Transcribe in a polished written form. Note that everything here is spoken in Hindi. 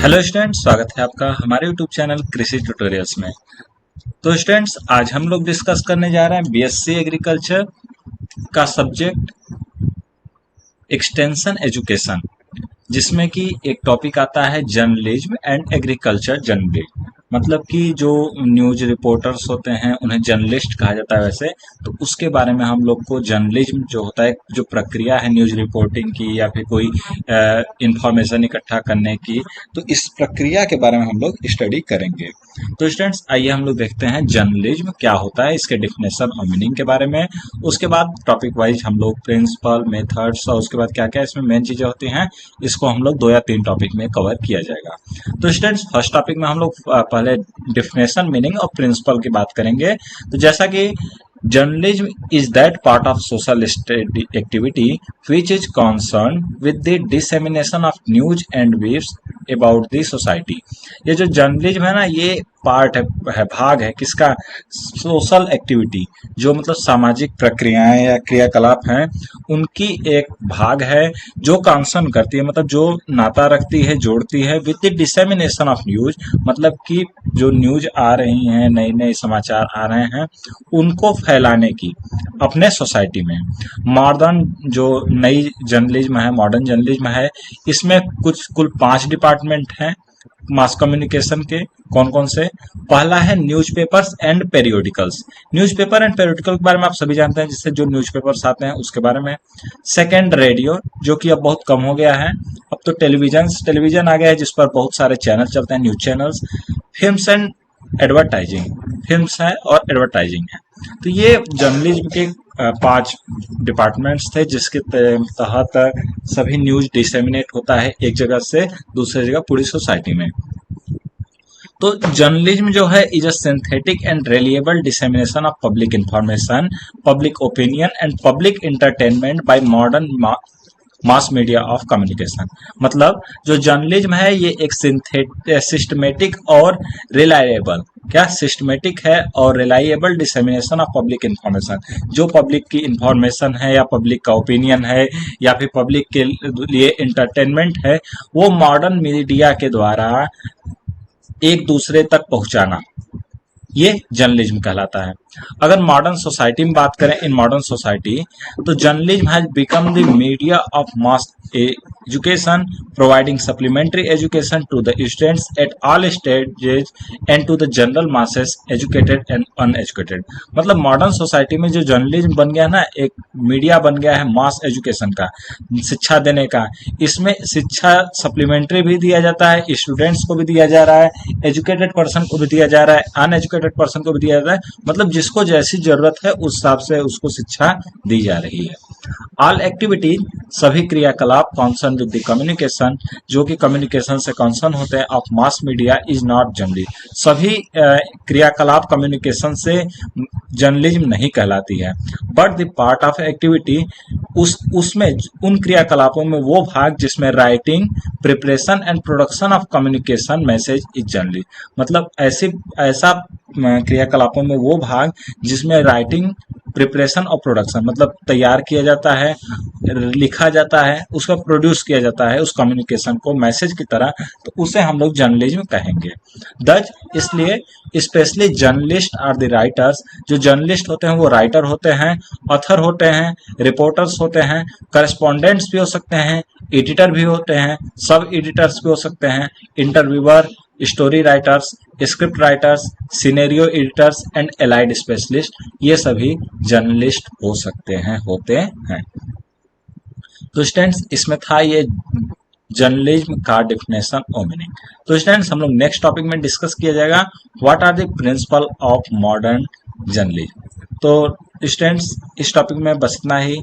हेलो स्टूडेंट्स, स्वागत है आपका हमारे यूट्यूब चैनल कृषि ट्यूटोरियल्स में। तो स्टूडेंट्स, आज हम लोग डिस्कस करने जा रहे हैं बीएससी एग्रीकल्चर का सब्जेक्ट एक्सटेंशन एजुकेशन, जिसमें कि एक टॉपिक आता है जर्नलिज्म एंड एग्रीकल्चर जनरली। मतलब कि जो न्यूज रिपोर्टर्स होते हैं उन्हें जर्नलिस्ट कहा जाता है वैसे। तो उसके बारे में हम लोग को जर्नलिज्म जो होता है, जो प्रक्रिया है न्यूज रिपोर्टिंग की या फिर कोई इंफॉर्मेशन इकट्ठा करने की, तो इस प्रक्रिया के बारे में हम लोग स्टडी करेंगे। तो स्टूडेंट्स, आइए हम लोग देखते हैं जर्नलिज्म क्या होता है, इसके डिफिनेशन और मीनिंग के बारे में। उसके बाद टॉपिक वाइज हम लोग प्रिंसिपल, मेथड्स और उसके बाद क्या क्या इसमें मेन चीजें होती हैं, इसको हम लोग 2 या 3 टॉपिक में कवर किया जाएगा। तो स्टूडेंट्स, फर्स्ट टॉपिक में हम लोग पहले डिफिनेशन, मीनिंग और प्रिंसिपल की बात करेंगे। तो जैसा कि journalism is that part of social activity which is concerned with the dissemination of news and views about the society। ये जो जर्नलिज्म है ना, ये पार्ट है भाग है किसका? सोशल एक्टिविटी, जो मतलब सामाजिक प्रक्रियाएं या क्रियाकलाप हैं, उनकी एक भाग है जो कंसर्न करती है, मतलब जो नाता रखती है, जोड़ती है with the dissemination of news. मतलब कि जो न्यूज आ रही हैं, नए नए समाचार आ रहे हैं, उनको फैलाने की अपने सोसाइटी में। मॉडर्न जो नई जर्नलिज्म है, मॉडर्न जर्नलिज्म है, इसमें कुल 5 डिपार्टमेंट हैं मास कम्युनिकेशन के। कौन कौन से? पहला है newspapers and periodicals. Newspaper and periodical के बारे में आप सभी जानते हैं, जिससे जो न्यूज़पेपर्स आते हैं उसके बारे में। सेकंड, रेडियो, जो कि अब बहुत कम हो गया है, अब तो टेलीविजन आ गया है जिस पर बहुत सारे चैनल चलते हैं, news channels. Films and advertising, films है और एडवर्टाइजिंग है। तो ये जर्नलिज्म के 5 डिपार्टमेंट्स थे जिसके तहत सभी न्यूज डिसेमिनेट होता है एक जगह से दूसरी जगह पूरी सोसाइटी में। तो जर्नलिज्म जो है is a synthetic and reliable dissemination of public information, public opinion and public entertainment bye modern mass media of communication. मतलब जो जर्नलिज्म है ये एक सिस्टमेटिक और रिलायबल, क्या सिस्टमेटिक है और reliable dissemination of public information, जो पब्लिक की इंफॉर्मेशन है या पब्लिक का ओपिनियन है या फिर पब्लिक के लिए एंटरटेनमेंट है, वो मॉडर्न मीडिया के द्वारा एक दूसरे तक पहुंचाना, ये जर्नलिज्म कहलाता है। अगर मॉडर्न सोसाइटी में बात करें, इन मॉडर्न सोसाइटी, तो journalism has become the media of mass education, providing supplementary education to the students at all stages and to the general masses educated and uneducated. मतलब मॉडर्न सोसाइटी में जो जर्नलिज्म बन गया ना, एक मीडिया बन गया है मास एजुकेशन का, शिक्षा देने का। इसमें शिक्षा सप्लीमेंट्री भी दिया जाता है, स्टूडेंट्स को भी दिया जा रहा है, एजुकेटेड पर्सन को भी दिया जा रहा है, अनएजुकेटेड पर्सन को भी दिया जा रहा है। मतलब जिसको जैसी जरूरत है उस हिसाब से उसको शिक्षा दी जा रही है। ऑल एक्टिविटीज, सभी क्रियाकलाप, कॉन्सर्न विद द कम्युनिकेशन, जो कि कम्युनिकेशन से कॉन्सर्न होते हैं, of mass media is not journalism. सभी क्रियाकलाप कम्युनिकेशन से जर्नलिज्म नहीं कहलाती है, but the part of activity, उसमें उन क्रियाकलापों में वो भाग जिसमें writing, preparation and production of communication message is journalism. मतलब ऐसा क्रियाकलापों में वो भाग जिसमें राइटिंग, प्रिपरेशन और प्रोडक्शन, मतलब तैयार किया जाता है, लिखा जाता है, उसका प्रोड्यूस किया जाता है उस कम्युनिकेशन को मैसेज की तरह, तो उसे हम लोग जर्नलिज्म कहेंगे। दज, इसलिए specially journalist are the writers, जो जर्नलिस्ट होते हैं वो राइटर होते हैं, ऑथर होते हैं, रिपोर्टर्स होते हैं, करस्पॉन्डेंट्स भी हो सकते हैं, एडिटर भी होते हैं, सब एडिटर्स भी हो सकते हैं, interviewer, story writers, script writers, scenario editors and allied specialist, ये सभी जर्नलिस्ट हो सकते हैं, होते हैं। तो स्टूडेंट्स, इसमें था ये जर्नलिज्म का डिफिनेशन और मीनिंग। तो स्टूडेंट्स, हम लोग नेक्स्ट टॉपिक में डिस्कस किया जाएगा what are the principle of modern journalism. तो स्टूडेंट्स, इस टॉपिक में बस इतना ही।